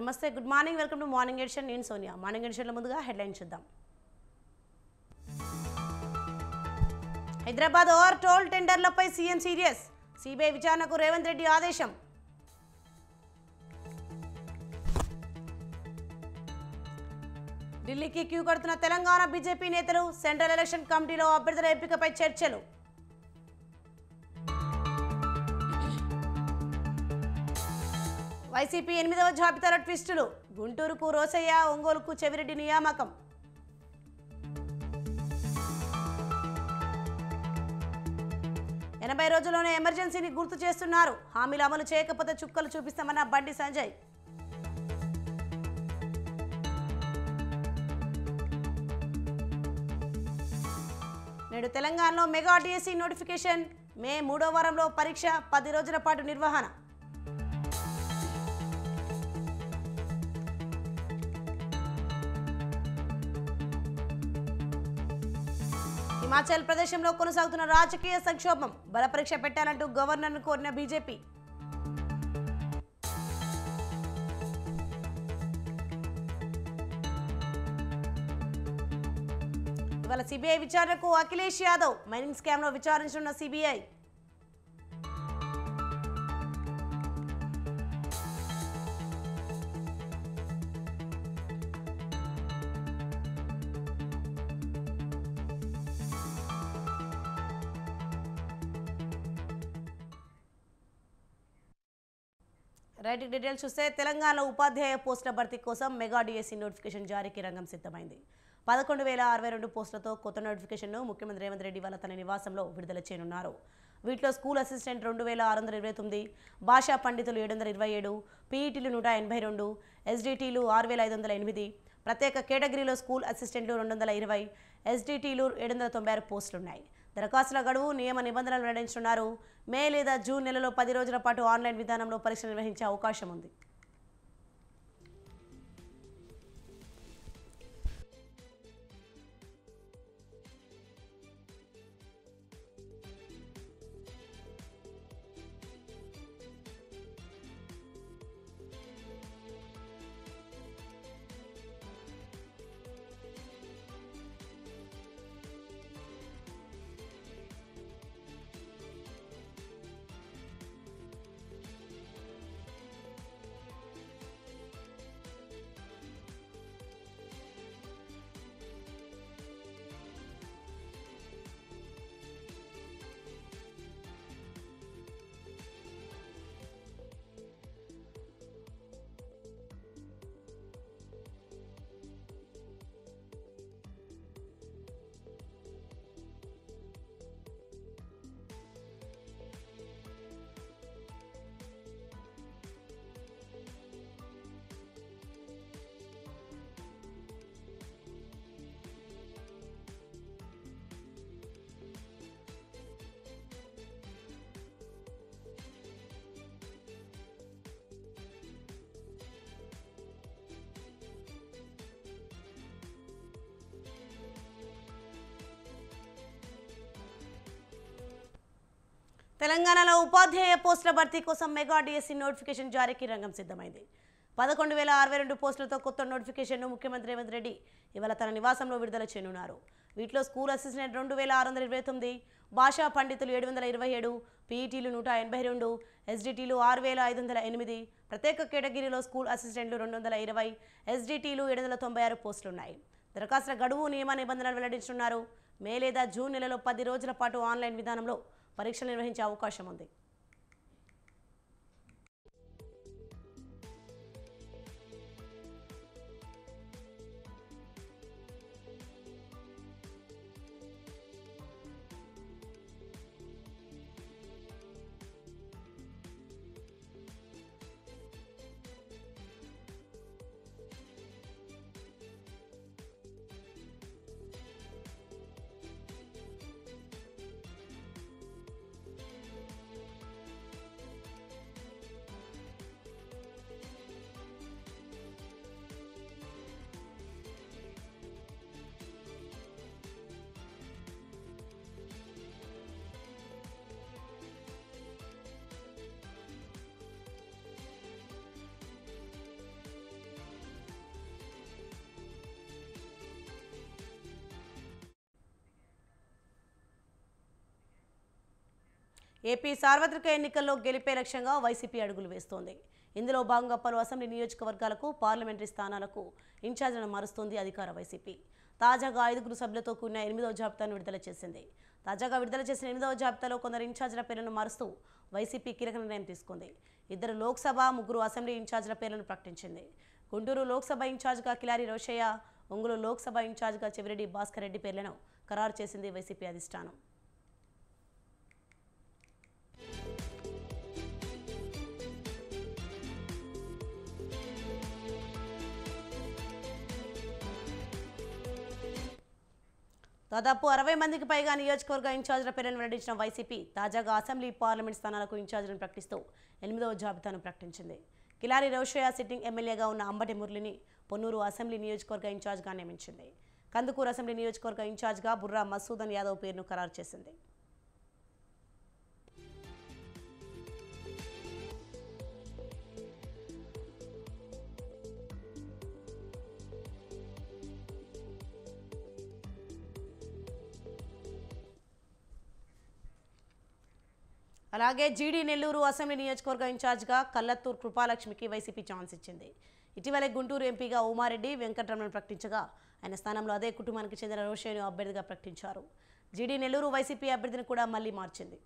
నమస్తే, good morning, welcome to morning edition. నేను Sonia. Morning ఎడిషన్లో ముందుగా హెడ్లైన్ చూద్దాం. హైదరాబాద్ ఓవర్ టోల్ టెండర్లపై సీఎం సీరియస్. సిబిఐ విచారణకు రేవంత్ రెడ్డి ఆదేశం. ఢిల్లీకి క్యూ కడుతున్న తెలంగాణ బీజేపీ నేతలు. సెంట్రల్ ఎలక్షన్ కమిటీలో అభ్యర్థుల ఎంపికపై చర్చలు. వైసీపీ 8వ జాబితాలో ట్విస్టులు. గుంటూరుకు రోసయ్య, ఒంగోలుకు చెవిరెడ్డి నియామకం. ఎనభై రోజుల్లోనే ఎమర్జెన్సీని గుర్తు చేస్తున్నారు. హామీలు అమలు చేయకపోతే చుక్కలు చూపిస్తామన్న బండి సంజయ్. నేడు తెలంగాణలో మెగా డిఎస్సి నోటిఫికేషన్. మే 3వ వారంలో పరీక్ష, 10 రోజుల పాటు నిర్వహణ. హిమాచల్ ప్రదేశ్లో కొనసాగుతున్న రాజకీయ సంక్షోభం. బలపరీక్ష పెట్టాలంటూ గవర్నర్ను కోరిన బీజేపీ. ఇవాళ సిబిఐ విచారణకు అఖిలేష్ యాదవ్. మైనింగ్ స్కామ్లో విచారించనున్న సిబిఐ. రైట్, డీటెయిల్స్ చూస్తే తెలంగాణలో ఉపాధ్యాయ పోస్టుల భర్తీ కోసం మెగా డిఎస్సి నోటిఫికేషన్ జారీకి రంగం సిద్ధమైంది. 11,062 పోస్టులతో కొత్త నోటిఫికేషన్ను ముఖ్యమంత్రి రేవంత్ రెడ్డి వాళ్ళ తన నివాసంలో విడుదల చేయనున్నారు. వీటిలో స్కూల్ అసిస్టెంట్ 2,629, భాషా పండితులు 727, పీఈటీలు 182, ఎస్డిటీలు 6,508, ప్రత్యేక కేటగిరీలో స్కూల్ అసిస్టెంట్లు 220, ఎస్డిటీలు 796 పోస్టులున్నాయి. దరఖాస్తుల గడువు, నియమ నిబంధనలు వెల్లడించనున్నారు. మే లేదా జూన్ నెలలో 10 రోజుల పాటు ఆన్లైన్ విధానంలో పరీక్ష నిర్వహించే అవకాశం ఉంది. తెలంగాణలో ఉపాధ్యాయ పోస్టుల భర్తీ కోసం మెగా డిఎస్సి నోటిఫికేషన్ జారీకి రంగం సిద్ధమైంది. 11,062 పోస్టులతో కొత్త నోటిఫికేషన్ను ముఖ్యమంత్రి రేవంత్ రెడ్డి ఇవాళ తన నివాసంలో విడుదల చేయనున్నారు. వీటిలో స్కూల్ అసిస్టెంట్ 2,629, భాషా పండితులు 727, పీఈటీలు 182, ఎస్డిటీలు 6,508, ప్రత్యేక కేటగిరీలో స్కూల్ అసిస్టెంట్లు 220, ఎస్డిటీలు 796 పోస్టులున్నాయి. దరఖాస్తుల గడువు, నియమ నిబంధనలు వెల్లడించనున్నారు. మే లేదా జూన్ నెలలో 10 రోజుల పాటు ఆన్లైన్ విధానంలో పరీక్షలు నిర్వహించే అవకాశం ఉంది. ఏపీ సార్వత్రిక ఎన్నికల్లో గెలిపే లక్ష్యంగా వైసీపీ అడుగులు వేస్తోంది. ఇందులో భాగంగా పలు అసెంబ్లీ నియోజకవర్గాలకు పార్లమెంటరీ స్థానాలకు ఇన్ఛార్జీలను మారుస్తోంది అధికార వైసీపీ. తాజాగా 5 సభ్యులతో కూడిన 8వ జాబితాను విడుదల చేసింది. తాజాగా విడుదల చేసిన 8వ జాబితాలో కొందరు ఇన్ఛార్జీల పేర్లను మారుస్తూ వైసీపీ కీలక నిర్ణయం తీసుకుంది. 2 లోక్సభ 3 అసెంబ్లీ ఇన్ఛార్జీల పేర్లను ప్రకటించింది. గుంటూరు లోక్సభ ఇన్ఛార్జిగా కిలారి రోషయ్య, ఒంగోలు లోక్సభ ఇన్ఛార్జిగా చెవిరెడ్డి భాస్కర్ రెడ్డి పేర్లను ఖరారు చేసింది వైసీపీ అధిష్టానం. దాదాపు 60 మందికి పైగా నియోజకవర్గ ఇన్ఛార్జీల పేర్లను వెల్లడించిన వైసీపీ తాజాగా అసెంబ్లీ పార్లమెంట్ స్థానాలకు ఇన్ఛార్జీలను ప్రకటిస్తూ 8వ జాబితాను ప్రకటించింది. కిలారి రోషయ్య సిట్టింగ్ ఎమ్మెల్యేగా ఉన్న అంబటి మురళిని పొన్నూరు అసెంబ్లీ నియోజకవర్గ ఇన్ఛార్జిగా నియమించింది. కందుకూరు అసెంబ్లీ నియోజకవర్గ ఇన్ఛార్జిగా బుర్రా మసూదన్ యాదవ్ పేరును ఖరారు చేసింది. అలాగే జీడీ నెల్లూరు అసెంబ్లీ నియోజకవర్గ ఇన్ఛార్జిగా కల్లత్తూరు కృపాలక్ష్మికి వైసీపీ ఛాన్స్ ఇచ్చింది. ఇటీవలే గుంటూరు ఎంపీగా ఉమారెడ్డి వెంకటరమణను ప్రకటించగా ఆయన స్థానంలో అదే కుటుంబానికి చెందిన రోషయ్యను అభ్యర్థిగా ప్రకటించారు. జీడీ నెల్లూరు వైసీపీ అభ్యర్థిని కూడా మళ్లీ మార్చింది.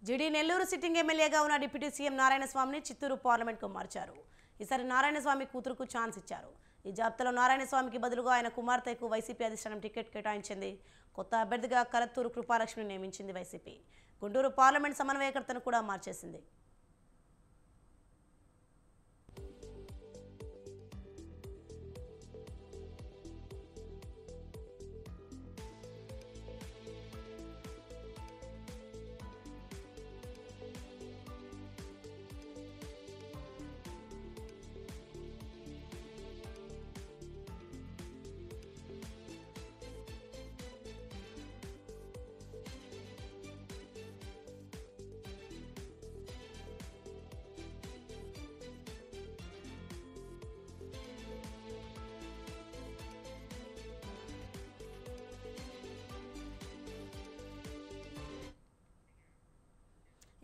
జీడీ నెల్లూరు సిట్టింగ్ ఎమ్మెల్యేగా ఉన్న డిప్యూటీ సీఎం నారాయణస్వామిని చిత్తూరు పార్లమెంట్కు మార్చారు. ఈసారి నారాయణస్వామి కూతురుకు ఛాన్స్ ఇచ్చారు. ఈ జాబితాలో నారాయణస్వామికి బదులుగా ఆయన కుమార్తెకు వైసీపీ అధిష్టానం టికెట్ కేటాయించింది. కొత్త అభ్యర్థిగా కలత్తూరు కృపాలక్ష్మిని నియమించింది వైసీపీ. గుంటూరు పార్లమెంట్ సమన్వయకర్తను కూడా మార్చేసింది.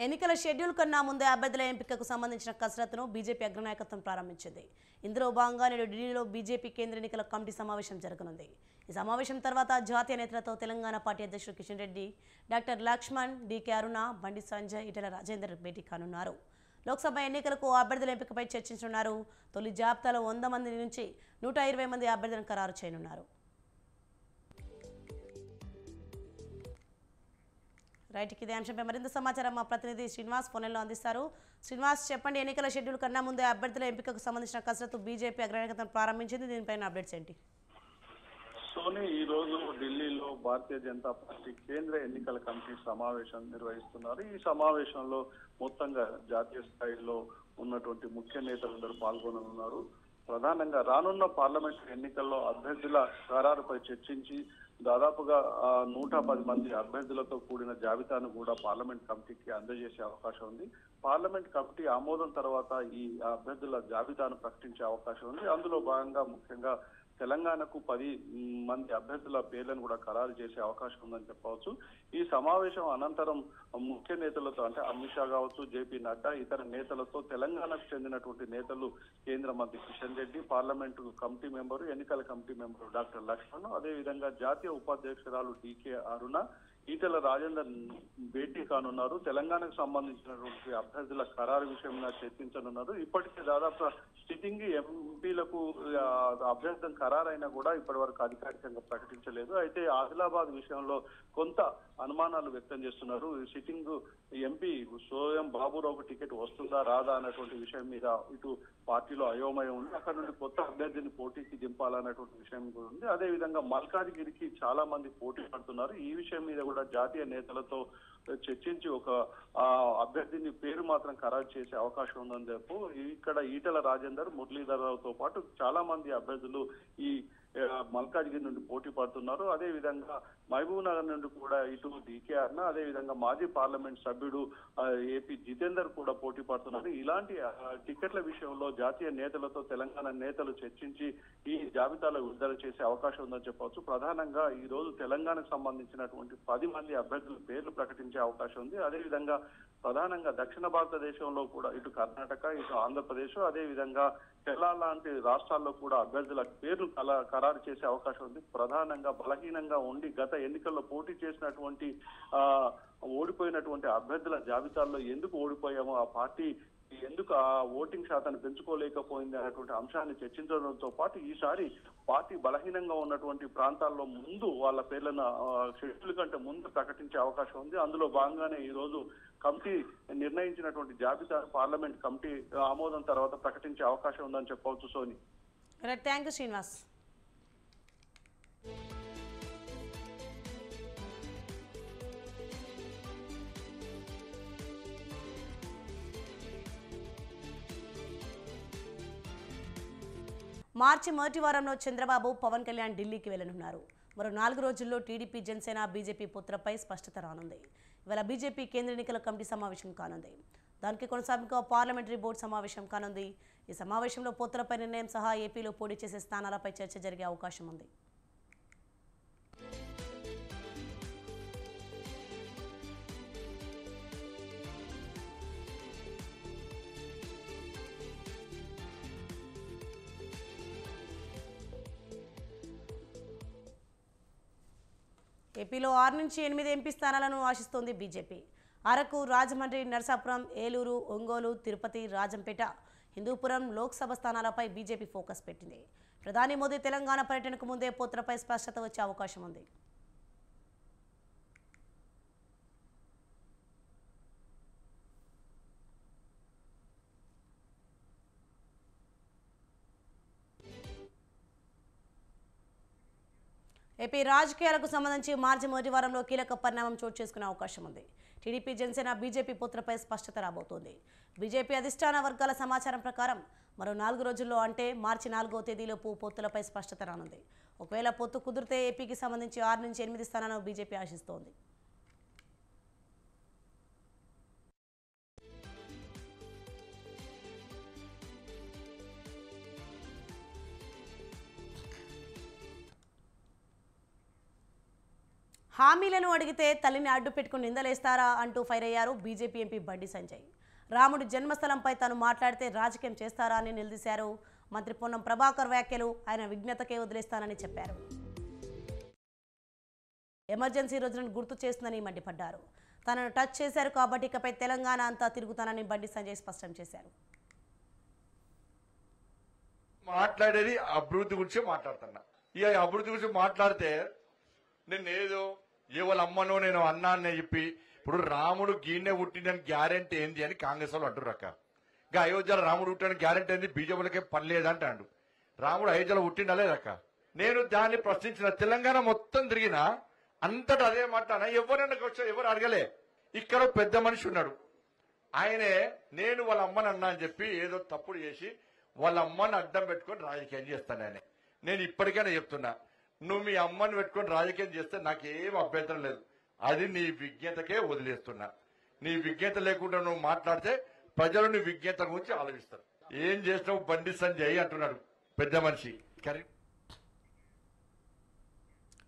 ఎన్నికల షెడ్యూల్ కన్నా ముందే అభ్యర్థుల ఎంపికకు సంబంధించిన కసరత్తును బీజేపీ అగ్రనాయకత్వం ప్రారంభించింది. ఇందులో భాగంగా నేడు ఢిల్లీలో బీజేపీ కేంద్ర ఎన్నికల కమిటీ సమావేశం జరగనుంది. ఈ సమావేశం తర్వాత జాతీయ నేతలతో తెలంగాణ పార్టీ అధ్యక్షుడు కిషన్ రెడ్డి, డాక్టర్ లక్ష్మణ్, డీకే అరుణ, బండి సంజయ్, ఈటెల రాజేందర్ భేటీ కానున్నారు. లోక్సభ ఎన్నికలకు అభ్యర్థుల ఎంపికపై చర్చించనున్నారు. తొలి జాబితాలో 100 మంది నుంచి 120 మంది అభ్యర్థులను ఖరారు చేయనున్నారు. రైట్కి ఇదే అంశంపై మరింత సమాచారం మా ప్రతినిధి శ్రీనివాస్ ఫోన్లో అందిస్తారు. శ్రీనివాస్, చెప్పండి, ఎన్నికల షెడ్యూల్ కన్నా ముందే అభ్యర్థుల ఎంపికకు సంబంధించిన కసరత్తు బీజేపీ అగ్రనాయకత్వం ప్రారంభించింది. దీనిపైన అప్డేట్స్ ఏంటి? సోని, ఈ రోజు ఢిల్లీలో భారతీయ జనతా పార్టీ కేంద్ర ఎన్నికల కమిటీ సమావేశం నిర్వహిస్తున్నారు. ఈ సమావేశంలో మొత్తంగా జాతీయ స్థాయిలో ఉన్నటువంటి ముఖ్య నేతలందరూ పాల్గొననున్నారు. ప్రధానంగా రానున్న పార్లమెంట్ ఎన్నికల్లో అభ్యర్థుల ఖరారుపై చర్చించి దాదాపుగా 110 మంది అభ్యర్థులతో కూడిన జాబితాను కూడా పార్లమెంట్ కమిటీకి అందజేసే అవకాశం ఉంది. పార్లమెంట్ కమిటీ ఆమోదం తర్వాత ఈ అభ్యర్థుల జాబితాను ప్రకటించే అవకాశం ఉంది. అందులో భాగంగా ముఖ్యంగా తెలంగాణకు 10 మంది అభ్యర్థుల పేర్లను కూడా ఖరారు చేసే అవకాశం ఉందని చెప్పవచ్చు. ఈ సమావేశం అనంతరం ముఖ్య నేతలతో, అంటే అమిత్ షా కావచ్చు, జేపీ నడ్డా, ఇతర నేతలతో తెలంగాణకు చెందినటువంటి నేతలు కేంద్ర మంత్రి Kishan Reddy, parliament committee member, ఎన్నికల కమిటీ మెంబరు డాక్టర్ లక్ష్మణ్, అదేవిధంగా జాతీయ ఉపాధ్యక్షురాలు డీకే అరుణ, ఈటెల రాజేందర్ భేటీ కానున్నారు. తెలంగాణకు సంబంధించినటువంటి అభ్యర్థుల ఖరారు విషయంగా చర్చించనున్నారు. ఇప్పటికే దాదాపు సిట్టింగ్ ఎంపీలకు అభ్యర్థం ఖరారైనా కూడా ఇప్పటి వరకు అధికారికంగా ప్రకటించలేదు. అయితే ఆదిలాబాద్ విషయంలో కొంత అనుమానాలు వ్యక్తం చేస్తున్నారు. సిట్టింగ్ ఎంపీ సోయం బాబురావుకు టికెట్ వస్తుందా రాదా అన్నటువంటి విషయం మీద ఇటు పార్టీలో అయోమయం ఉంది. అక్కడ నుండి కొత్త అభ్యర్థిని పోటీకి దింపాలన్నటువంటి విషయం కూడా ఉంది. అదేవిధంగా మల్కాజిగిరికి చాలా మంది పోటీ పడుతున్నారు. ఈ విషయం మీద కూడా జాతీయ నేతలతో చర్చించి ఒక అభ్యర్థిని పేరు మాత్రం ఖరారు చేసే అవకాశం ఉందని చెప్పు. ఇక్కడ ఈటెల రాజేందర్, మురళీధరరావుతో పాటు చాలా మంది అభ్యర్థులు ఈ మల్కాజ్గిరి నుండి పోటీ పడుతున్నారు. అదే విధంగా మహబూబ్ నగర్ నుండి కూడా ఇటు డీకే అర్ణ, అదే విధంగా మాజీ పార్లమెంట్ సభ్యుడు ఏపీ జితేందర్ కూడా పోటీ పడుతున్నారు. ఇలాంటి టికెట్ల విషయంలో జాతీయ నేతలతో తెలంగాణ నేతలు చర్చించి ఈ జాబితాలో విడుదల చేసే అవకాశం ఉందని చెప్పవచ్చు. ప్రధానంగా ఈ రోజు తెలంగాణకు సంబంధించినటువంటి 10 మంది అభ్యర్థుల పేర్లు ప్రకటించే అవకాశం ఉంది. అదేవిధంగా ప్రధానంగా దక్షిణ భారతదేశంలో కూడా ఇటు కర్ణాటక, ఇటు ఆంధ్రప్రదేశ్, అదే విధంగా కేరళ లాంటి రాష్ట్రాల్లో కూడా అభ్యర్థుల పేర్లు ఖరారు చేసే అవకాశం ఉంది. ప్రధానంగా బలహీనంగా ఉండి గత ఎన్నికల్లో పోటీ చేసినటువంటి ఓడిపోయినటువంటి అభ్యర్థుల జాబితాల్లో ఎందుకు ఓడిపోయామో, ఆ పార్టీ ఎందుకు ఆ ఓటింగ్ శాతాన్ని పెంచుకోలేకపోయింది అనేటువంటి అంశాన్ని చర్చించడంతో పాటు ఈసారి పార్టీ బలహీనంగా ఉన్నటువంటి ప్రాంతాల్లో ముందు వాళ్ళ పేర్లను షెడ్యూల్ కంటే ముందు ప్రకటించే అవకాశం ఉంది. అందులో భాగంగానే ఈ రోజు కమిటీ నిర్ణయించినటువంటి జాబితా పార్లమెంట్ కమిటీ ఆమోదం తర్వాత ప్రకటించే అవకాశం ఉందని చెప్పవచ్చు. Soni, thank you Srinivas. మార్చి మొదటి వారంలో చంద్రబాబు, పవన్ కళ్యాణ్ ఢిల్లీకి వెళ్లనున్నారు. మరో 4 రోజుల్లో టీడీపీ, జనసేన, బీజేపీ పొత్తులపై స్పష్టత రానుంది. ఇవాళ బీజేపీ కేంద్ర ఎన్నికల కమిటీ సమావేశం కానుంది. దానికి కొనసాగింపుగా పార్లమెంటరీ బోర్డు సమావేశం కానుంది. ఈ సమావేశంలో పొత్తులపై నిర్ణయం సహా ఏపీలో పోటీ చేసే స్థానాలపై చర్చ జరిగే అవకాశం ఉంది. ఏపీలో 6 నుంచి 8 ఎంపీ స్థానాలను ఆశిస్తోంది బీజేపీ. అరకు, రాజమండ్రి, నరసాపురం, ఏలూరు, ఒంగోలు, తిరుపతి, రాజంపేట, హిందూపురం లోక్సభ స్థానాలపై బీజేపీ ఫోకస్ పెట్టింది. ప్రధాని మోదీ తెలంగాణ పర్యటనకు ముందే పొత్తులపై స్పష్టత వచ్చే అవకాశం ఉంది. ఏపీ రాజకీయాలకు సంబంధించి మార్చి మొదటి వారంలో కీలక పరిణామం చోటు చేసుకునే అవకాశం ఉంది. టీడీపీ, జనసేన, బీజేపీ పొత్తులపై స్పష్టత రాబోతోంది. బీజేపీ అధిష్టాన వర్గాల సమాచారం ప్రకారం మరో 4 రోజుల్లో అంటే మార్చి 4వ తేదీలోపు పొత్తులపై స్పష్టత రానుంది. ఒకవేళ పొత్తు కుదిరితే ఏపీకి సంబంధించి 6 నుంచి 8 స్థానాలను బీజేపీ ఆశిస్తోంది. హామీలను అడిగితే తల్లిని అడ్డు పెట్టుకుని నిందలేస్తారా అంటూ ఫైర్ అయ్యారు బీజేపీ ఎంపీ బండి సంజయ్. రాముడి జన్మస్థలంపై తాను మాట్లాడితే రాజకీయం చేస్తారా అని నిలదీశారు. మంత్రి పొన్నం ప్రభాకర్ వ్యాఖ్యలు ఆయన విజ్ఞతకే వదిలేస్తానని చెప్పారు. ఎమర్జెన్సీ రోజులను గుర్తు చేస్తుందని మండిపడ్డారు. తనను టచ్ చేశారు కాబట్టి ఇకపై తెలంగాణ అంతా తిరుగుతానని బండి సంజయ్ స్పష్టం చేశారు. మాట్లాడేది అభివృద్ధి గురించి మాట్లాడుతున్నా. ఇక అభివృద్ధి గురించి మాట్లాడితే నేను ఏదో వాళ్ళ అమ్మనో నేను అన్నా అని చెప్పి ఇప్పుడు రాముడు గీనే పుట్టిన గ్యారెంటీ ఏంది అని కాంగ్రెస్ వాళ్ళు అంటారు అక్క. ఇంకా అయోధ్యలో రాముడు పుట్టిన గ్యారెంటీ ఏంది, బీజేపీలకే పని లేదంటాడు. రాముడు అయోధ్యలో పుట్టిండా లేదక్క. నేను దాన్ని ప్రశ్నించిన, తెలంగాణ మొత్తం తిరిగినా అంతటా అదే మాట్లాడినా ఎవరైనా వచ్చా ఎవరు అడగలే. ఇక్కడ పెద్ద మనిషి ఉన్నాడు, ఆయనే నేను వాళ్ళ అమ్మని అన్నా అని చెప్పి ఏదో తప్పుడు చేసి వాళ్ళ అమ్మని అడ్డం పెట్టుకొని రాజకీయం చేస్తానని. నేను ఇప్పటికైనా చెప్తున్నా, నువ్వు మీ అమ్మని పెట్టుకొని రాజకీయం చేస్తే నాకేం అభ్యంతరం లేదు. అది నీ విజ్ఞతకే వదిలేస్తున్నా. నీ విజ్ఞత లేకుండా నువ్వు మాట్లాడితే ప్రజలు నీ విజ్ఞత గురించి ఆలోచిస్తారు. ఏం చేస్తావు బండి సంజయ్ అంటున్నాడు పెద్ద మనిషి.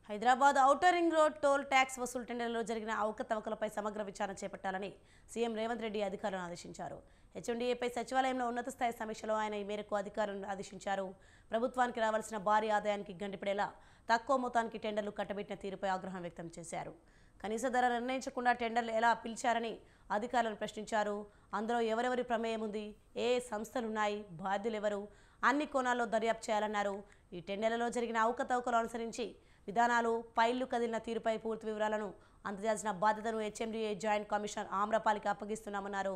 Hyderabad outer ring road toll tax వసూలు టెండర్లో జరిగిన అవకతవకలపై సమగ్ర విచారణ చేపట్టాలని సీఎం రేవంత్ రెడ్డి అధికారులను ఆదేశించారు. హెచ్ఎండీఏపై సచివాలయంలో ఉన్నత స్థాయి సమీక్షలో ఆయన ఈ మేరకు అధికారులను ఆదేశించారు. ప్రభుత్వానికి రావాల్సిన భారీ ఆదాయానికి గండిపడేలా తక్కువ మొత్తానికి టెండర్లు కట్టబెట్టిన తీరుపై ఆగ్రహం వ్యక్తం చేశారు. కనీస ధర నిర్ణయించకుండా టెండర్లు ఎలా పిలిచారని అధికారులను ప్రశ్నించారు. అందులో ఎవరెవరి ప్రమేయం ఉంది, ఏ సంస్థలున్నాయి, బాధ్యులెవరు, అన్ని కోణాల్లో దర్యాప్తు చేయాలన్నారు. ఈ టెండర్లలో జరిగిన అవకతవకలు అనుసరించి విధానాలు, ఫైళ్లు కదిలిన తీరుపై పూర్తి వివరాలను అందజేయాల్సిన బాధ్యతను హెచ్ఎండీఏ జాయింట్ కమిషనర్ ఆమ్రపాలికి అప్పగిస్తున్నామన్నారు.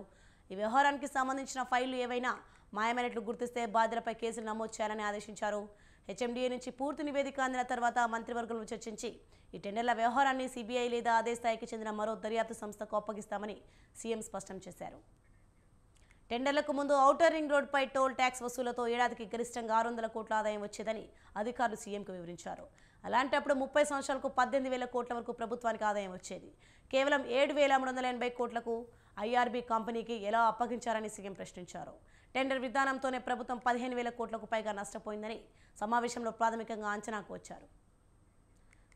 ఈ వ్యవహారానికి సంబంధించిన ఫైళ్లు ఏవైనా మాయమైనట్లు గుర్తిస్తే బాధ్యులపై కేసులు నమోదు చేయాలని ఆదేశించారు. హెచ్ఎండిఏ నుంచి పూర్తి నివేదిక అందిన తర్వాత మంత్రివర్గంలో చర్చించి ఈ టెండర్ల వ్యవహారాన్ని సిబిఐ లేదా అదే స్థాయికి చెందిన మరో దర్యాప్తు సంస్థకు అప్పగిస్తామని సీఎం స్పష్టం చేశారు. టెండర్లకు ముందు ఔటర్ రింగ్ రోడ్పై టోల్ ట్యాక్స్ వసూలతో ఏడాదికి గరిష్టంగా 600 కోట్ల ఆదాయం వచ్చేదని అధికారులు సీఎంకు వివరించారు. అలాంటప్పుడు 30 సంవత్సరాలకు 18,000 కోట్ల వరకు ప్రభుత్వానికి ఆదాయం వచ్చేది. కేవలం 7,380 కోట్లకు ఐఆర్బీ కంపెనీకి ఎలా అప్పగించారని సీఎం ప్రశ్నించారు. టెండర్ విధానంతోనే ప్రభుత్వం 15,000 కోట్లకు పైగా నష్టపోయిందని సమావేశంలో ప్రాథమికంగా అంచనాకు వచ్చారు.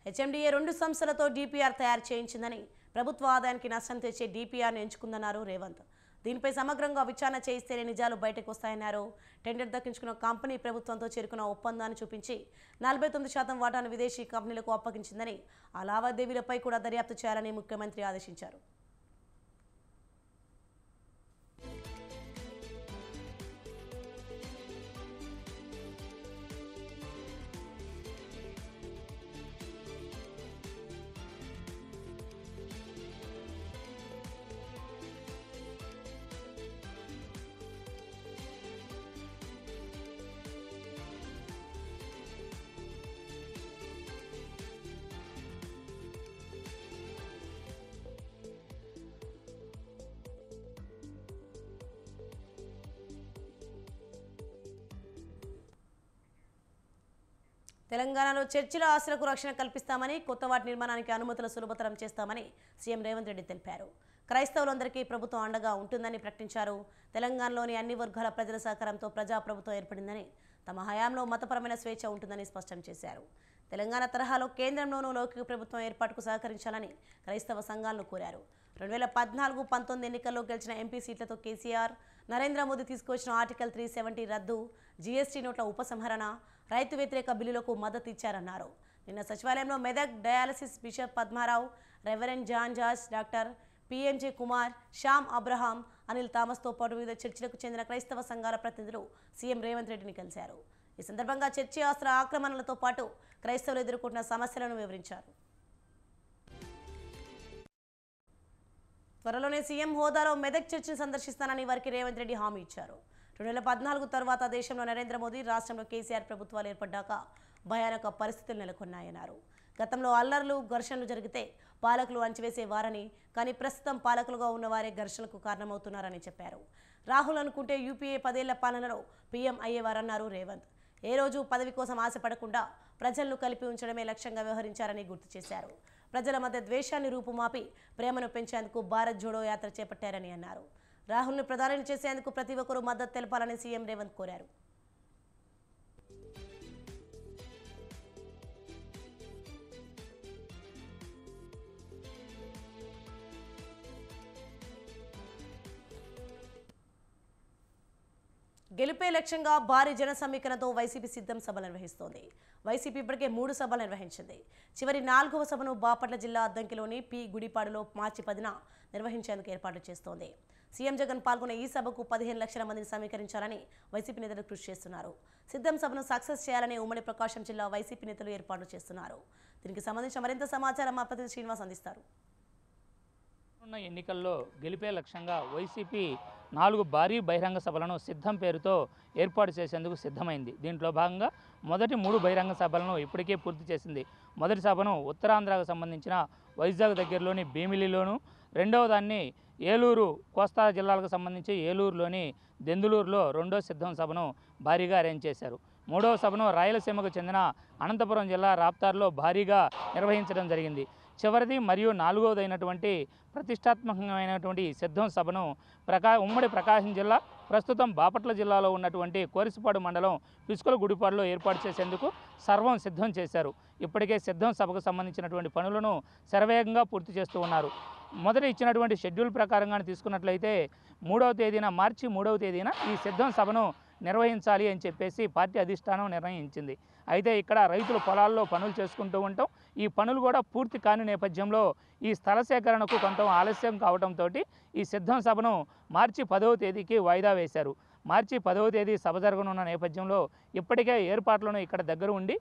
హెచ్ఎండిఏ 2 సంస్థలతో డీపీఆర్ తయారు చేయించిందని, ప్రభుత్వ ఆదాయానికి నష్టం తెచ్చే డీపీఆర్ను ఎంచుకుందన్నారు రేవంత్. దీనిపై సమగ్రంగా విచారణ చేయిస్తేనే నిజాలు బయటకు వస్తాయన్నారు. టెండర్ దక్కించుకున్న కంపెనీ ప్రభుత్వంతో చేరుకున్న ఒప్పందాన్ని చూపించి 49% వాటాను విదేశీ కంపెనీలకు అప్పగించిందని, ఆ లావాదేవీలపై కూడా దర్యాప్తు చేయాలని ముఖ్యమంత్రి ఆదేశించారు. తెలంగాణలో చర్చిల ఆస్తులకు రక్షణ కల్పిస్తామని, కొత్త వాటి నిర్మాణానికి అనుమతులు సులభతరం చేస్తామని సీఎం రేవంత్ రెడ్డి తెలిపారు. క్రైస్తవులందరికీ ప్రభుత్వం అండగా ఉంటుందని ప్రకటించారు. తెలంగాణలోని అన్ని వర్గాల ప్రజల సహకారంతో ప్రజాప్రభుత్వం ఏర్పడిందని, తమ హయాంలో మతపరమైన స్వేచ్ఛ ఉంటుందని స్పష్టం చేశారు. తెలంగాణ తరహాలో కేంద్రంలోనూ లౌకిక ప్రభుత్వం ఏర్పాటుకు సహకరించాలని క్రైస్తవ సంఘాలను కోరారు. 2014-19 ఎన్నికల్లో గెలిచిన ఎంపీ సీట్లతో కేసీఆర్, నరేంద్ర మోదీ తీసుకొచ్చిన ఆర్టికల్ 370 రద్దు, జీఎస్టీ నోట్ల ఉపసంహరణ, రైతు వ్యతిరేక బిల్లులకు మద్దతు ఇచ్చారన్నారు. నిన్న సచివాలయంలో Medak diocese bishop Padmarao, reverend John George, doctor PMJ Kumar, Shyam Abraham, Anil థామస్తో పాటు వివిధ చర్చిలకు చెందిన క్రైస్తవ సంఘాల ప్రతినిధులు సీఎం రేవంత్ రెడ్డిని కలిశారు. ఈ సందర్భంగా చర్చి ఆస్తుల ఆక్రమణలతో పాటు క్రైస్తవులు ఎదుర్కొంటున్న సమస్యలను వివరించారు. త్వరలోనే సీఎం హోదాలో మెదక్ చర్చిని సందర్శిస్తానని వారికి రేవంత్ రెడ్డి హామీ ఇచ్చారు. 2014 తర్వాత దేశంలో నరేంద్ర మోదీ, రాష్ట్రంలో కేసీఆర్ ప్రభుత్వాలు ఏర్పడ్డాక భయానక పరిస్థితులు నెలకొన్నాయన్నారు. గతంలో అల్లర్లు, ఘర్షణలు జరిగితే పాలకులు అంచివేసేవారని, కానీ ప్రస్తుతం పాలకులుగా ఉన్నవారే ఘర్షణలకు కారణమవుతున్నారని చెప్పారు. రాహుల్ అనుకుంటే యూపీఏ 10 ఏళ్ల పాలనలో పీఎం అయ్యేవారన్నారు రేవంత్. ఏ రోజు పదవి కోసం ఆశపడకుండా ప్రజలను కలిపి ఉంచడమే లక్ష్యంగా వ్యవహరించారని గుర్తు చేశారు. ప్రజల మధ్య ద్వేషాన్ని రూపుమాపి ప్రేమను పెంచేందుకు భారత్ జోడో యాత్ర చేపట్టారని అన్నారు. రాహుల్ను ప్రధాని చేసేందుకు ప్రతి ఒక్కరూ మద్దతు తెలపాలని సీఎం రేవంత్ కోరారు. గెలుపే లక్ష్యంగా భారీ జన సమీకరణతో వైసీపీ సిద్ధం సభలు నిర్వహిస్తోంది. వైసీపీ ఇప్పటికే 3 సభలు నిర్వహించింది. చివరి 4వ సభను బాపట్ల జిల్లా అద్దంకిలోని పి గుడిపాడులో మార్చి 10న నిర్వహించేందుకు ఏర్పాట్లు చేస్తోంది. సీఎం జగన్ పాల్గొన్న ఈ సభకు 15 లక్షల మందిని సమీకరించాలని వైసీపీ నేతలు కృషి చేస్తున్నారు. సిద్ధం సభను సక్సెస్ చేయాలని ఉమ్మడి ప్రకాశం జిల్లా వైసీపీ నేతలు ఏర్పాట్లు చేస్తున్నారు. దీనికి సంబంధించిన మరింత సమాచారం మా ప్రతినిధి శ్రీనివాస్ అందిస్తారు. ఎన్నికల్లో గెలిపే లక్ష్యంగా వైసీపీ 4 భారీ బహిరంగ సభలను సిద్ధం పేరుతో ఏర్పాటు చేసేందుకు సిద్ధమైంది. దీంట్లో భాగంగా మొదటి 3 బహిరంగ సభలను ఇప్పటికే పూర్తి చేసింది. మొదటి సభను ఉత్తరాంధ్రకు సంబంధించిన వైజాగ్ దగ్గరలోని భీమిలిలోను, రెండవ దాన్ని ఏలూరు కోస్తా జిల్లాలకు సంబంధించి ఏలూరులోని దెందులూరులో రెండో సిద్ధం సభను భారీగా అరేంజ్ చేశారు. మూడవ సభను రాయలసీమకు చెందిన అనంతపురం జిల్లా రాప్తార్లో భారీగా నిర్వహించడం జరిగింది. చివరిది మరియు 4వదైనటువంటి ప్రతిష్టాత్మకమైనటువంటి సిద్ధం సభను ఉమ్మడి ప్రకాశం జిల్లా, ప్రస్తుతం బాపట్ల జిల్లాలో ఉన్నటువంటి కోరిసిపాడు మండలం పిసుకల గుడిపాడులో ఏర్పాటు చేసేందుకు సర్వం సిద్ధం చేశారు. ఇప్పటికే సిద్ధం సభకు సంబంధించినటువంటి పనులను శరవేగంగా పూర్తి చేస్తూ ఉన్నారు. మొదట ఇచ్చినటువంటి షెడ్యూల్ ప్రకారంగా తీసుకున్నట్లయితే మార్చి 3వ తేదీన ఈ సిద్ధం సభను నిర్వహించాలి అని చెప్పేసి పార్టీ అధిష్టానం నిర్ణయించింది. అయితే ఇక్కడ రైతులు పొలాల్లో పనులు చేసుకుంటూ ఉంటాం. ఈ పనులు కూడా పూర్తి కాని నేపథ్యంలో ఈ స్థల సేకరణకు కొంత ఆలస్యం కావడంతో ఈ సిద్ధం సభను మార్చి 10వ తేదీకి వాయిదా వేశారు. మార్చి 10వ తేదీ సభ జరగనున్న నేపథ్యంలో ఇప్పటికే ఏర్పాట్లను ఇక్కడ దగ్గర ఉండి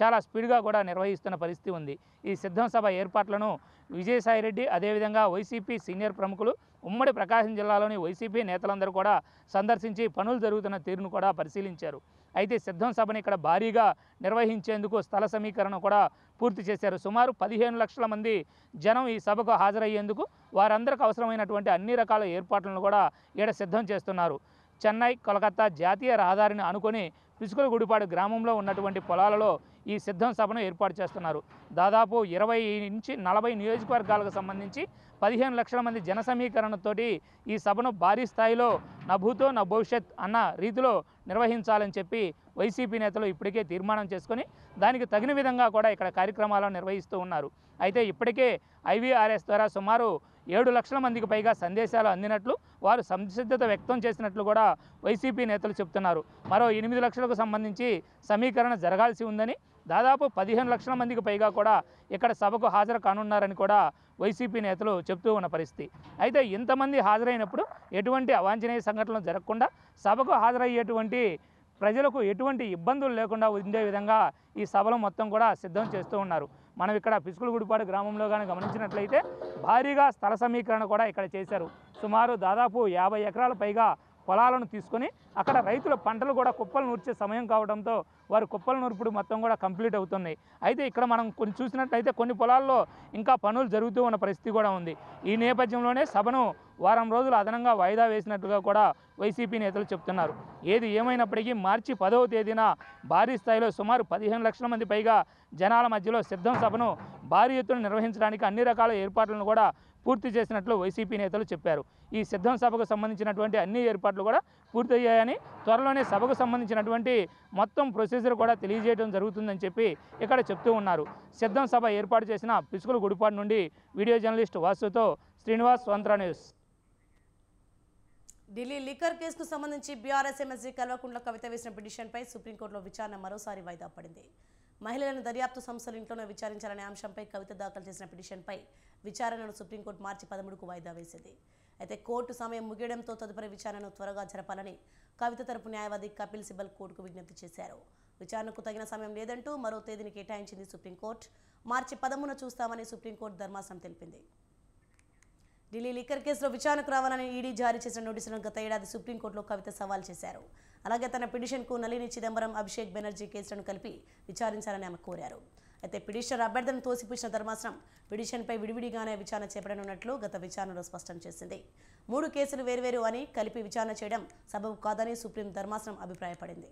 చాలా స్పీడ్గా కూడా నిర్వహిస్తున్న పరిస్థితి ఉంది. ఈ సిద్ధం సభ ఏర్పాట్లను విజయసాయిరెడ్డి అదేవిధంగా వైసీపీ సీనియర్ ప్రముఖులు ఉమ్మడి ప్రకాశం జిల్లాలోని వైసీపీ నేతలందరూ కూడా సందర్శించి పనులు జరుగుతున్న తీరును కూడా పరిశీలించారు. అయితే సిద్ధం సభను ఇక్కడ భారీగా నిర్వహించేందుకు స్థల సమీకరణ కూడా పూర్తి చేశారు. సుమారు 15 లక్షల మంది జనం ఈ సభకు హాజరయ్యేందుకు వారందరికీ అవసరమైనటువంటి అన్ని రకాల ఏర్పాట్లను కూడా ఇక్కడ సిద్ధం చేస్తున్నారు. చెన్నై కోల్కతా జాతీయ రహదారిని అనుకొని పిసుకులగుడిపాడు గ్రామంలో ఉన్నటువంటి పొలాలలో ఈ సిద్ధం సభను ఏర్పాటు చేస్తున్నారు. దాదాపు 20 నుంచి 40 నియోజకవర్గాలకు సంబంధించి 15 లక్షల మంది జన సమీకరణతోటి ఈ సభను భారీ స్థాయిలో నా భూతో నా భవిష్యత్ అన్న రీతిలో నిర్వహించాలని చెప్పి వైసీపీ నేతలు ఇప్పటికే తీర్మానం చేసుకొని దానికి తగిన విధంగా కూడా ఇక్కడ కార్యక్రమాలను నిర్వహిస్తూ ఉన్నారు. అయితే ఇప్పటికే IVRS ద్వారా సుమారు 7 లక్షల మందికి పైగా సందేశాలు అందినట్లు వారు సంసిద్ధత వ్యక్తం చేసినట్లు కూడా వైసీపీ నేతలు చెప్తున్నారు. మరో 8 లక్షలకు సంబంధించి సమీకరణ జరగాల్సి ఉందని, దాదాపు 15 లక్షల మందికి పైగా కూడా ఇక్కడ సభకు హాజరు కానున్నారని కూడా వైసీపీ నేతలు చెప్తూ ఉన్న పరిస్థితి. అయితే ఇంతమంది హాజరైనప్పుడు ఎటువంటి అవాంఛనీయ సంఘటనలు జరగకుండా సభకు హాజరయ్యేటువంటి ప్రజలకు ఎటువంటి ఇబ్బందులు లేకుండా ఉండే విధంగా ఈ సభలు మొత్తం కూడా సిద్ధం చేస్తూ ఉన్నారు. మనం ఇక్కడ పిసుకులగుడిపాడు గ్రామంలో కానీ గమనించినట్లయితే భారీగా స్థల సమీకరణ కూడా ఇక్కడ చేశారు. సుమారు దాదాపు 50 ఎకరాల పైగా పొలాలను తీసుకొని అక్కడ రైతుల పంటలు కూడా కుప్పలు నూర్చే సమయం కావడంతో వారు కుప్పల నూర్పుడు మొత్తం కూడా కంప్లీట్ అవుతున్నాయి. అయితే ఇక్కడ మనం కొన్ని చూసినట్లయితే కొన్ని పొలాల్లో ఇంకా పనులు జరుగుతూ ఉన్న పరిస్థితి కూడా ఉంది. ఈ నేపథ్యంలోనే సభను వారం రోజులు అదనంగా వాయిదా వేసినట్లుగా కూడా వైసీపీ నేతలు చెప్తున్నారు. ఏది ఏమైనప్పటికీ మార్చి 10వ తేదీన భారీ స్థాయిలో సుమారు 15 లక్షల మంది పైగా జనాల మధ్యలో సిద్ధం సభను భారీ ఎత్తున నిర్వహించడానికి అన్ని రకాల ఏర్పాట్లను కూడా పూర్తి చేసినట్లు వైసీపీ నేతలు చెప్పారు. ఈ సిద్ధం సభకు సంబంధించినటువంటి అన్ని ఏర్పాట్లు కూడా పూర్తయ్యాయని, త్వరలోనే సభకు సంబంధించినటువంటి మొత్తం ప్రొసీజర్ కూడా తెలియజేయడం జరుగుతుందని చెప్పి ఇక్కడ చెప్తూ ఉన్నారు. సిద్ధం సభ ఏర్పాటు చేసిన పిసుకులగుడిపాడు నుండి వీడియో జర్నలిస్ట్ వాసుతో శ్రీనివాస్, స్వంత్ర న్యూస్. ఢిల్లీ లిక్కర్ కేసుకు సంబంధించి బీఆర్ఎస్ ఎమ్మెల్సీ కల్వకుంట్ల కవిత వేసిన పిటిషన్పై సుప్రీంకోర్టులో విచారణ మరోసారి వాయిదా పడింది. మహిళలను దర్యాప్తు సంస్థలు ఇంట్లోనే విచారించాలనే అంశంపై కవిత దాఖలు చేసిన పిటిషన్పై విచారణను సుప్రీంకోర్టు మార్చి 13కు వాయిదా వేసింది. అయితే కోర్టు సమయం ముగియడంతో తదుపరి విచారణను త్వరగా జరపాలని కవిత తరపు న్యాయవాది కపిల్ సిబల్ కోర్టుకు విజ్ఞప్తి చేశారు. విచారణకు తగిన సమయం లేదంటూ మరో తేదీని కేటాయించింది సుప్రీంకోర్టు. మార్చి 13న చూస్తామని సుప్రీంకోర్టు ధర్మాసనం తెలిపింది. ఢిల్లీ లిక్కర్ కేసులో విచారణకు రావాలని ఈడీ జారీ చేసిన నోటీసులను గత ఏడాది సుప్రీంకోర్టులో కవిత సవాల్ చేశారు. అలాగే తన పిటిషన్కు నళిని చిదంబరం, అభిషేక్ బెనర్జీ కేసులను కలిపి విచారించాలని ఆమె కోరారు. అయితే పిటిషనర్ అభ్యర్థన తోసిపుచ్చిన ధర్మాసనం పిటిషన్పై విడివిడిగానే విచారణ చేపట్టనున్నట్లు గత విచారణలో స్పష్టం చేసింది. 3 కేసులు వేర్వేరు అని కలిపి విచారణ చేయడం సబబు కాదని సుప్రీం ధర్మాసనం అభిప్రాయపడింది.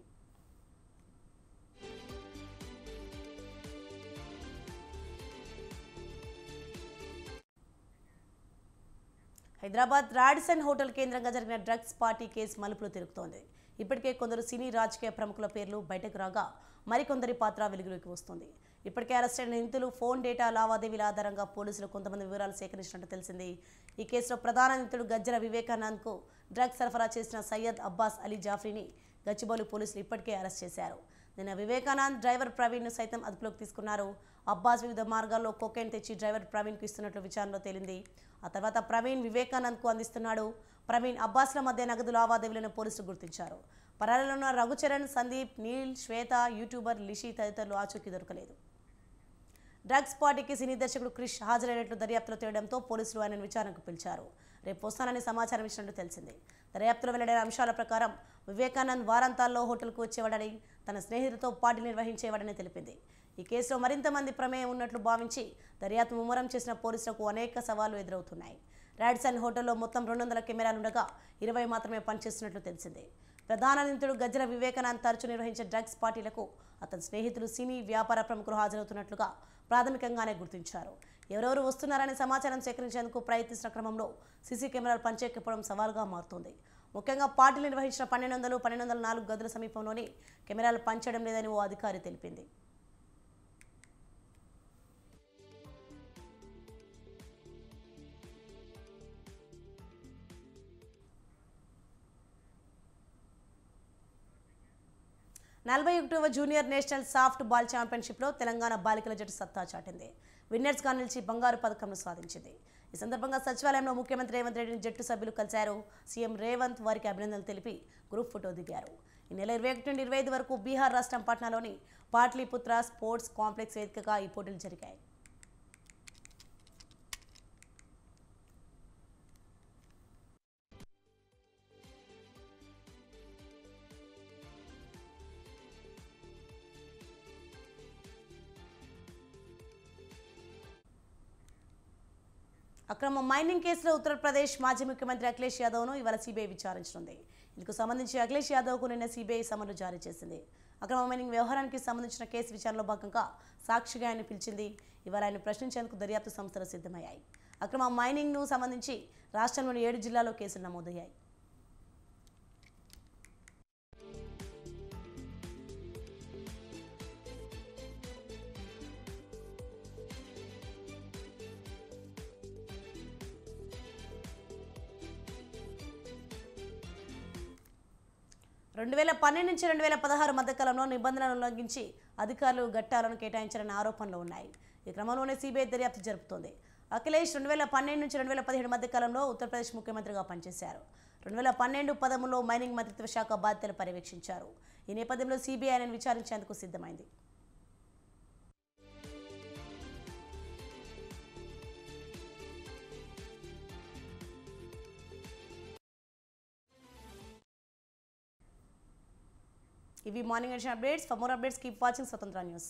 హైదరాబాద్ రాడిసన్ హోటల్ కేంద్రంగా జరిగిన డ్రగ్స్ పార్టీ కేసు మలుపులు తిరుగుతోంది. ఇప్పటికే కొందరు సినీ రాజకీయ ప్రముఖుల పేర్లు బయటకు రాగా మరికొందరి పాత్ర వెలుగులోకి వస్తుంది. ఇప్పటికే అరెస్ట్ అయిన నిందితులు ఫోన్ డేటా లావాదేవీల ఆధారంగా పోలీసులు కొంతమంది వివరాలు సేకరించినట్టు తెలిసింది. ఈ కేసులో ప్రధాన నిందితుడు గజ్జల వివేకానంద్కు డ్రగ్స్ సరఫరా చేసిన సయ్యద్ అబ్బాస్ అలీ జాఫ్రీని గచ్చిబౌలి పోలీసులు ఇప్పటికే అరెస్ట్ చేశారు. నిన్న వివేకానంద్ డ్రైవర్ ప్రవీణ్ను సైతం అదుపులోకి తీసుకున్నారు. అబ్బాస్ వివిధ మార్గాల్లో కోకైన్ తెచ్చి డ్రైవర్ ప్రవీణ్కు ఇస్తున్నట్లు విచారణలో తేలింది. ఆ తర్వాత ప్రవీణ్ వివేకానంద్కు అందిస్తున్నాడు. ప్రవీణ్, అబ్బాస్ల మధ్య నగదు లావాదేవీలను పోలీసులు గుర్తించారు. పరారీలో ఉన్న రఘుచరణ్, సందీప్, నీల్, శ్వేత, యూట్యూబర్ లిషి తదితరులు ఆచూకీ దొరకలేదు. డ్రగ్స్ పార్టీకి సినీ దర్శకుడు క్రిష్ హాజరైనట్లు దర్యాప్తులో తేవడంతో పోలీసులు ఆయనను విచారణకు పిలిచారు. రేపు వస్తానని సమాచారం ఇచ్చినట్టు తెలిసింది. దర్యాప్తులో వెల్లడైన అంశాల ప్రకారం వివేకానంద్ వారాంతాల్లో హోటల్కు వచ్చేవాడని, తన స్నేహితులతో పార్టీ నిర్వహించేవాడని తెలిపింది. ఈ కేసులో మరింత మంది ప్రమేయం ఉన్నట్లు భావించి దర్యాప్తు ముమ్మరం చేసిన పోలీసులకు అనేక సవాళ్లు ఎదురవుతున్నాయి. రాడిసన్ హోటల్లో మొత్తం 200 కెమెరాలుండగా 20 మాత్రమే పనిచేస్తున్నట్లు తెలిసింది. ప్రధాన నిందితుడు గజ్జల వివేకానంద్ తరచూ నిర్వహించే డ్రగ్స్ పార్టీలకు అతని స్నేహితులు, సినీ వ్యాపార ప్రముఖులు హాజరవుతున్నట్లుగా ప్రాథమికంగానే గుర్తించారు. ఎవరెవరు వస్తున్నారనే సమాచారం సేకరించేందుకు ప్రయత్నిస్తున్న క్రమంలో సీసీ కెమెరాలు పనిచేయకపోవడం సవాల్గా మారుతోంది. ముఖ్యంగా పార్టీలు నిర్వహించిన 1200, 1204 గదుల సమీపంలోని కెమెరాలు పనిచేయడం లేదని ఓ అధికారి తెలిపింది. నలభై 41వ జూనియర్ నేషనల్ సాఫ్ట్ బాల్ ఛాంపియన్షిప్లో తెలంగాణ బాలికల జట్టు సత్తా చాటింది. విన్నర్స్గా నిలిచి బంగారు పథకంను సాధించింది. ఈ సందర్భంగా సచివాలయంలో ముఖ్యమంత్రి రేవంత్ రెడ్డిని జట్టు సభ్యులు కలిశారు. సీఎం రేవంత్ వారికి అభినందనలు తెలిపి గ్రూప్ ఫోటో దిగారు. ఈ నెల 21 నుండి 25 వరకు బీహార్ రాష్ట్రం పాట్నాలోని పాట్లీపుత్ర స్పోర్ట్స్ కాంప్లెక్స్ వేదికగా ఈ పోటీలు జరిగాయి. అక్రమ మైనింగ్ కేసులో ఉత్తరప్రదేశ్ మాజీ ముఖ్యమంత్రి అఖిలేష్ యాదవ్ను ఇవాళ సిబిఐ విచారించనుంది. ఇందుకు సంబంధించి అఖిలేష్ యాదవ్కు నిన్న సిబిఐ సమన్లు జారీ చేసింది. అక్రమ మైనింగ్ వ్యవహారానికి సంబంధించిన కేసు విచారణలో భాగంగా సాక్షిగా ఆయన పిలిచింది. ఇవాళ ఆయన ప్రశ్నించేందుకు దర్యాప్తు సంస్థలు సిద్ధమయ్యాయి. అక్రమ మైనింగ్ను సంబంధించి రాష్ట్రంలోని 7 జిల్లాల్లో కేసులు నమోదయ్యాయి. రెండు 2012 నుంచి 2016 మధ్యకాలంలో నిబంధనలను ఉల్లంఘించి అధికారులు ఘట్టాలను కేటాయించారనే ఆరోపణలు ఉన్నాయి. ఈ క్రమంలోనే సిబిఐ దర్యాప్తు జరుపుతోంది. అఖిలేష్ 2012 నుంచి 2017 మధ్యకాలంలో ఉత్తరప్రదేశ్ ముఖ్యమంత్రిగా పనిచేశారు. 2012-13లో మైనింగ్ మంత్రిత్వ శాఖ బాధ్యతలు పర్యవేక్షించారు. ఈ నేపథ్యంలో సిబిఐ ఆయనను విచారించేందుకు సిద్ధమైంది. ఇవి morning edition updates. For more updates keep watching Swatantra news.